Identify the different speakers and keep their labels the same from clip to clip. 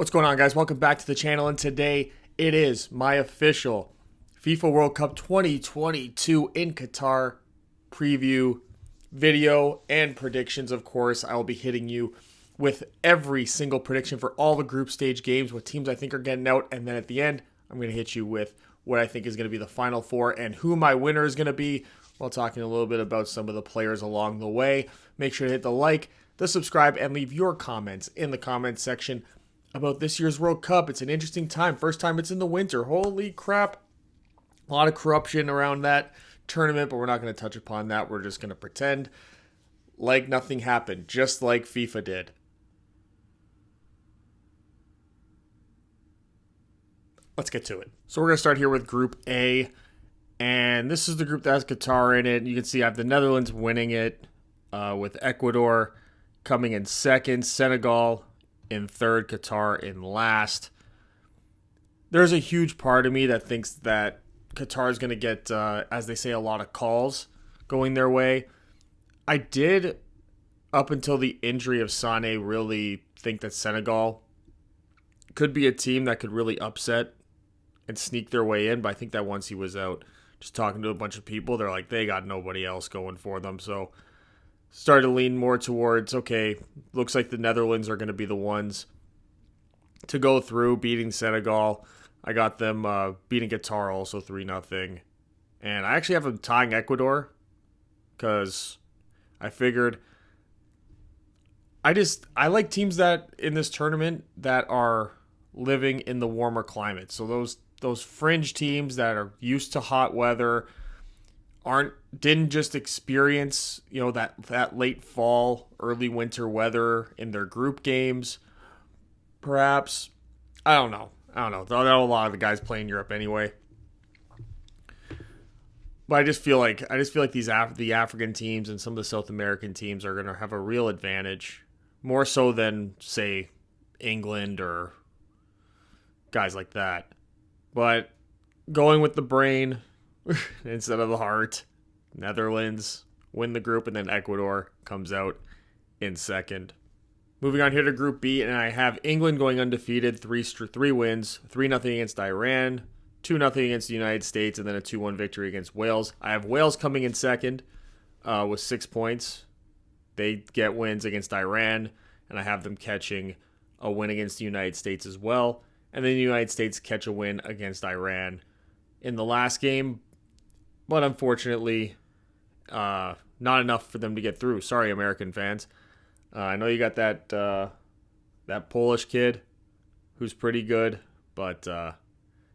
Speaker 1: What's going on, guys? Welcome back to the channel, and today it is my official FIFA World Cup 2022 in Qatar preview video and predictions. Of course, I will be hitting you with every single prediction for all the group stage games, what teams I think are getting out, and then at the end, I'm going to hit you with what I think is going to be the Final Four and who my winner is going to be, while talking a little bit about some of the players along the way. Make sure to hit the like, the subscribe, and leave your comments in the comments section about this year's World Cup. It's an interesting time. First time it's in the winter. Holy crap. A lot of corruption around that tournament, but we're not going to touch upon that. We're just going to pretend like nothing happened, just like FIFA did. Let's get to it. So we're going to start here with Group A, and this is the group that has Qatar in it. You can see I have the Netherlands winning it, with Ecuador coming in second, Senegal in third, Qatar in last. There's a huge part of me that thinks that Qatar is going to get, as they say, a lot of calls going their way. I did, up until the injury of Sané, really think that Senegal could be a team that could really upset and sneak their way in, but I think that once he was out, just talking to a bunch of people, they're like, they got nobody else going for them. So started to lean more towards, okay, looks like the Netherlands are going to be the ones to go through, beating Senegal. I got them beating Qatar also 3-0. And I actually have them tying Ecuador because I figured I like teams that in this tournament that are living in the warmer climate. So those fringe teams that are used to hot weather, didn't just experience, that late fall, early winter weather in their group games. Perhaps. I don't know. There are a lot of the guys playing Europe anyway. But I just feel like the African teams and some of the South American teams are going to have a real advantage, more so than, say, England or guys like that. But going with the brain instead of the heart, Netherlands win the group, and then Ecuador comes out in second. Moving on here to Group B, and I have England going undefeated, three wins, 3-0 against Iran, 2-0 against the United States, and then a 2-1 victory against Wales. I have Wales coming in second with 6 points. They get wins against Iran, and I have them catching a win against the United States as well. And then the United States catch a win against Iran in the last game, but unfortunately, not enough for them to get through. Sorry, American fans. I know you got that Polish kid who's pretty good, but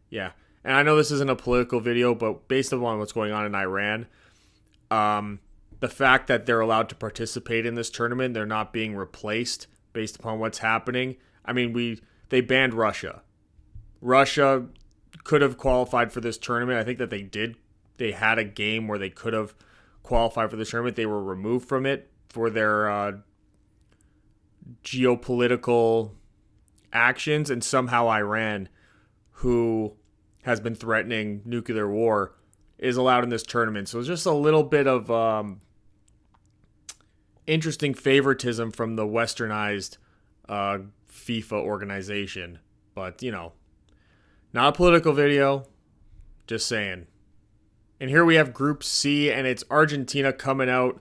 Speaker 1: yeah. And I know this isn't a political video, but based upon what's going on in Iran, the fact that they're allowed to participate in this tournament, they're not being replaced based upon what's happening. I mean, they banned Russia. Russia could have qualified for this tournament. I think that they did. They had a game where they could have qualified for the tournament. They were removed from it for their geopolitical actions, and somehow Iran, who has been threatening nuclear war, is allowed in this tournament. So it's just a little bit of interesting favoritism from the westernized FIFA organization. But, not a political video, just saying. And here we have Group C, and it's Argentina coming out.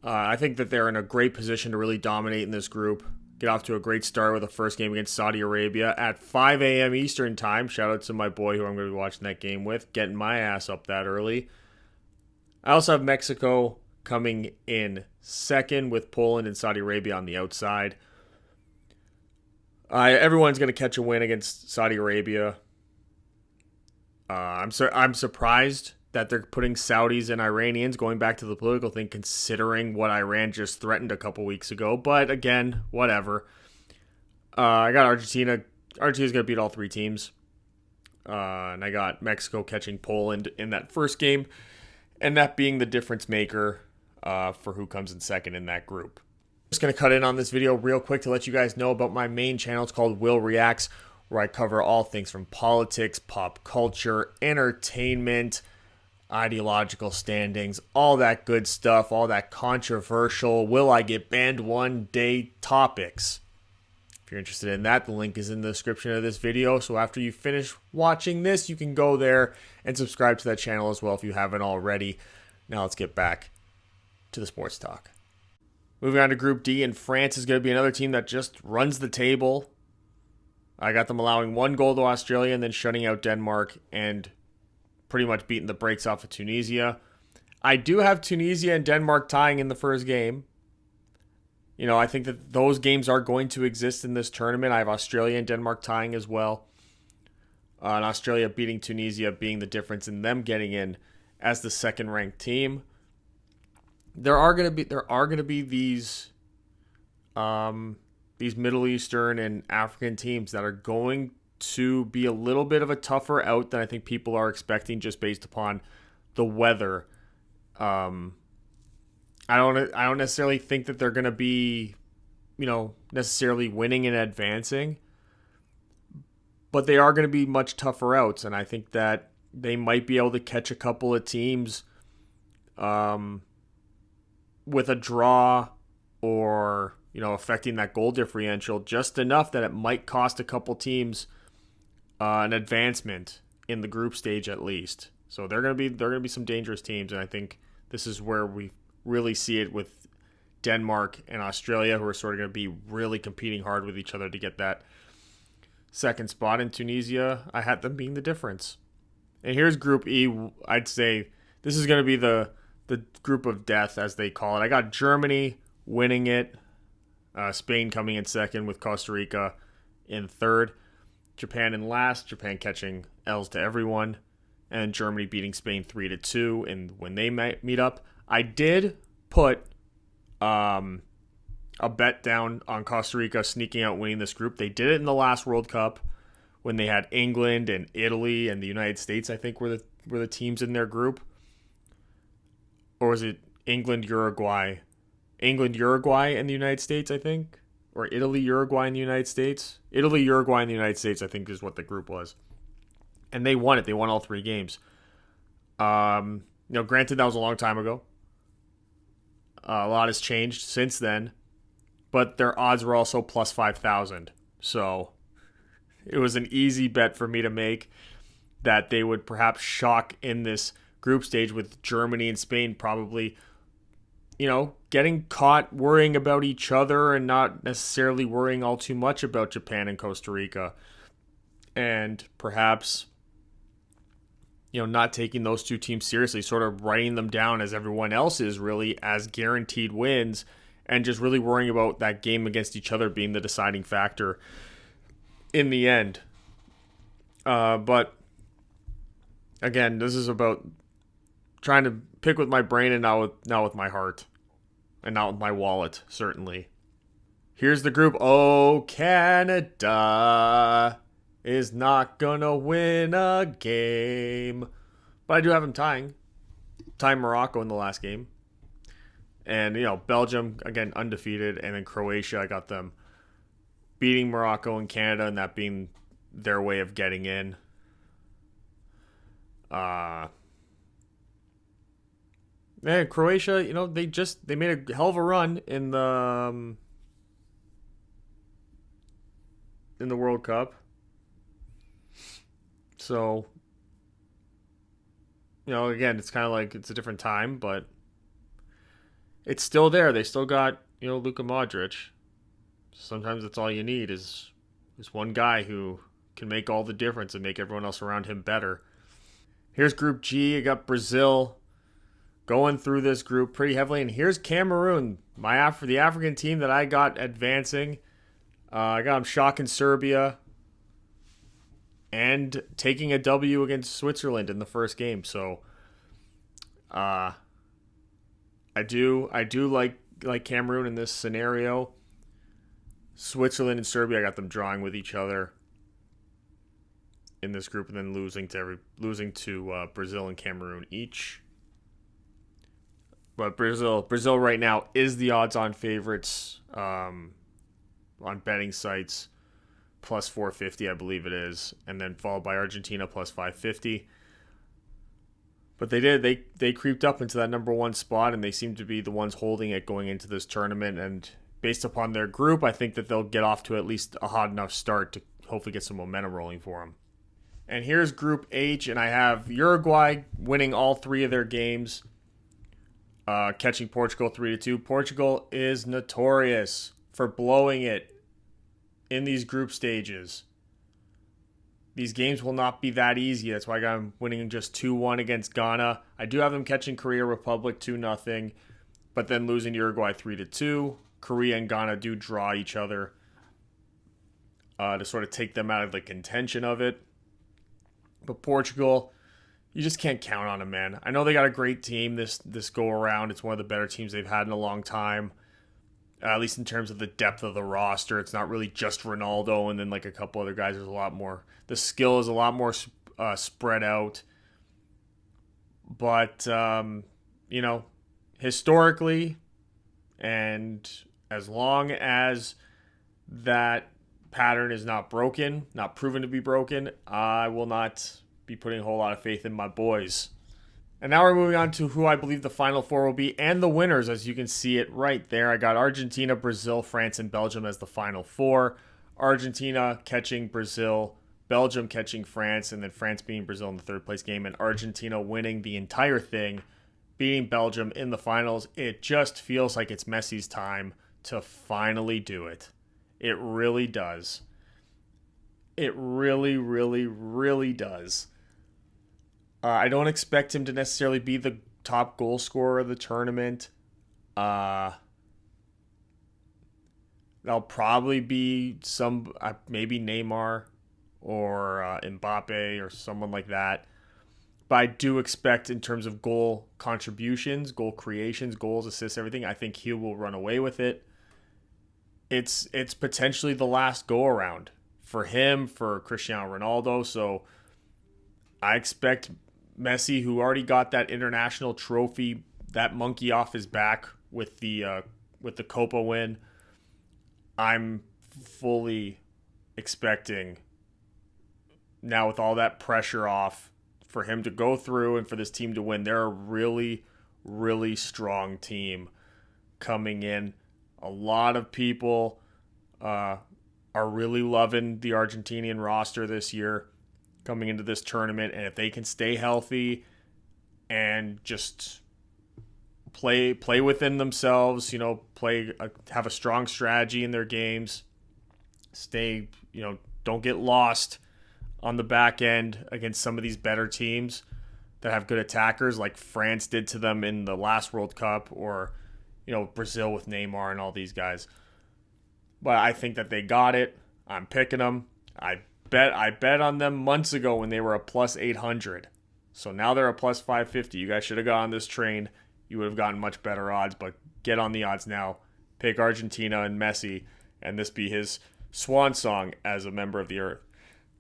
Speaker 1: I think that they're in a great position to really dominate in this group. Get off to a great start with the first game against Saudi Arabia at 5 a.m. Eastern time. Shout out to my boy who I'm going to be watching that game with, getting my ass up that early. I also have Mexico coming in second with Poland and Saudi Arabia on the outside. Everyone's going to catch a win against Saudi Arabia. I'm surprised that they're putting Saudis and Iranians, going back to the political thing, considering what Iran just threatened a couple weeks ago. But again, whatever. I got Argentina. Argentina's going to beat all three teams. And I got Mexico catching Poland in that first game, and that being the difference maker for who comes in second in that group. Just going to cut in on this video real quick to let you guys know about my main channel. It's called Will Reacts, where I cover all things from politics, pop culture, entertainment, ideological standings, all that good stuff, all that controversial, will I get banned one day topics. If you're interested in that, the link is in the description of this video. So after you finish watching this, you can go there and subscribe to that channel as well if you haven't already. Now let's get back to the sports talk. Moving on to Group D, and France is going to be another team that just runs the table. I got them allowing 1 goal to Australia and then shutting out Denmark and pretty much beating the brakes off of Tunisia. I do have Tunisia and Denmark tying in the first game. You know, I think that those games are going to exist in this tournament. I have Australia and Denmark tying as well. And Australia beating Tunisia being the difference in them getting in as the second-ranked team. There are going to be these Middle Eastern and African teams that are going to be a little bit of a tougher out than I think people are expecting just based upon the weather. I don't necessarily think that they're going to be, necessarily winning and advancing, but they are going to be much tougher outs, and I think that they might be able to catch a couple of teams with a draw or, affecting that goal differential just enough that it might cost a couple teams an advancement in the group stage at least. So they're going to be some dangerous teams, and I think this is where we really see it with Denmark and Australia, who are sort of going to be really competing hard with each other to get that second spot. In Tunisia, I had them being the difference. And here's Group E. I'd say this is going to be the group of death, as they call it. I got Germany winning it, Spain coming in second with Costa Rica in third, Japan in last, Japan catching L's to everyone, and Germany beating Spain 3-2. And when they meet up, I did put a bet down on Costa Rica sneaking out winning this group. They did it in the last World Cup when they had England and Italy and the United States, I think, were the teams in their group. Or was it England, Uruguay, and the United States, I think? Or Italy, Uruguay, and the United States? Italy, Uruguay, and the United States, I think, is what the group was. And they won it. They won all 3 games. Granted, that was a long time ago. A lot has changed since then, but their odds were also plus 5,000. So it was an easy bet for me to make that they would perhaps shock in this group stage, with Germany and Spain probably, getting caught worrying about each other and not necessarily worrying all too much about Japan and Costa Rica. And perhaps, not taking those 2 teams seriously, sort of writing them down as everyone else is really as guaranteed wins, and just really worrying about that game against each other being the deciding factor in the end. But again, this is about trying to pick with my brain and not with my heart, and not with my wallet, certainly. Here's the group. Oh, Canada is not gonna win a game, but I do have them tying Morocco in the last game, and Belgium again undefeated, and then Croatia, I got them beating Morocco and Canada, and that being their way of getting in. And Croatia, they made a hell of a run in the World Cup. So, again, it's kind of like it's a different time, but it's still there. They still got, Luka Modric. Sometimes that's all you need is one guy who can make all the difference and make everyone else around him better. Here's Group G. I got Brazil going through this group pretty heavily. And here's Cameroon, the African team that I got advancing. I got them shocking Serbia and taking a W against Switzerland in the first game. So I do like Cameroon in this scenario. Switzerland and Serbia, I got them drawing with each other in this group, and then losing to Brazil and Cameroon each. But Brazil right now is the odds-on favorites on betting sites, plus 450, I believe it is, and then followed by Argentina plus 550. But they creeped up into that number 1 spot, and they seem to be the ones holding it going into this tournament. And based upon their group, I think that they'll get off to at least a hot enough start to hopefully get some momentum rolling for them. And here's Group H, and I have Uruguay winning all 3 of their games, catching Portugal 3-2. Portugal is notorious for blowing it in these group stages. These games will not be that easy. That's why I got them winning just 2-1 against Ghana. I do have them catching Korea Republic 2-0, but then losing to Uruguay 3-2. Korea and Ghana do draw each other to sort of take them out of the contention of it. But Portugal, you just can't count on them, man. I know they got a great team this go around. It's one of the better teams they've had in a long time. At least in terms of the depth of the roster. It's not really just Ronaldo and then like a couple other guys. There's a lot more. The skill is a lot more spread out. But, historically, and as long as that pattern is not broken, not proven to be broken, I will not be putting a whole lot of faith in my boys. And now we're moving on to who I believe the Final Four will be and the winners, as you can see it right there. I got Argentina, Brazil, France, and Belgium as the Final Four. Argentina catching Brazil, Belgium catching France, and then France beating Brazil in the third place game, and Argentina winning the entire thing, beating Belgium in the finals. It just feels like it's Messi's time to finally do it. It really does. It really, really, really does. I don't expect him to necessarily be the top goal scorer of the tournament. That'll probably be maybe Neymar or Mbappe or someone like that. But I do expect in terms of goal contributions, goal creations, goals, assists, everything, I think he will run away with it. It's potentially the last go-around for him, for Cristiano Ronaldo. So I expect Messi, who already got that international trophy, that monkey off his back with the Copa win. I'm fully expecting now, with all that pressure off, for him to go through and for this team to win. They're a really, really strong team coming in. A lot of people are really loving the Argentinian roster this year coming into this tournament, and if they can stay healthy and just play within themselves, have a strong strategy in their games, don't get lost on the back end against some of these better teams that have good attackers like France did to them in the last World Cup, or Brazil with Neymar and all these guys. But I think that they got it. I'm picking them. I bet on them months ago when they were a plus 800. So now they're a plus 550. You guys should have got on this train. You would have gotten much better odds, but get on the odds now. Pick Argentina and Messi, and this be his swan song as a member of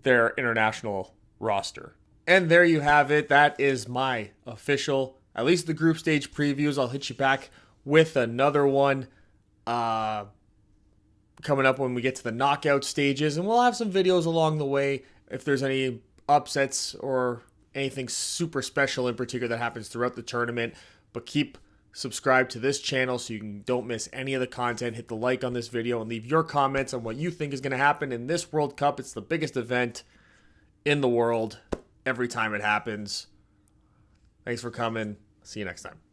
Speaker 1: their international roster. And there you have it. That is my official, at least the group stage previews. I'll hit you back with another one coming up when we get to the knockout stages, and we'll have some videos along the way if there's any upsets or anything super special in particular that happens throughout the tournament. But keep subscribed to this channel so you don't miss any of the content. Hit the like on this video and leave your comments on what you think is going to happen in this World Cup. It's the biggest event in the world every time it happens. Thanks for coming. See you next time.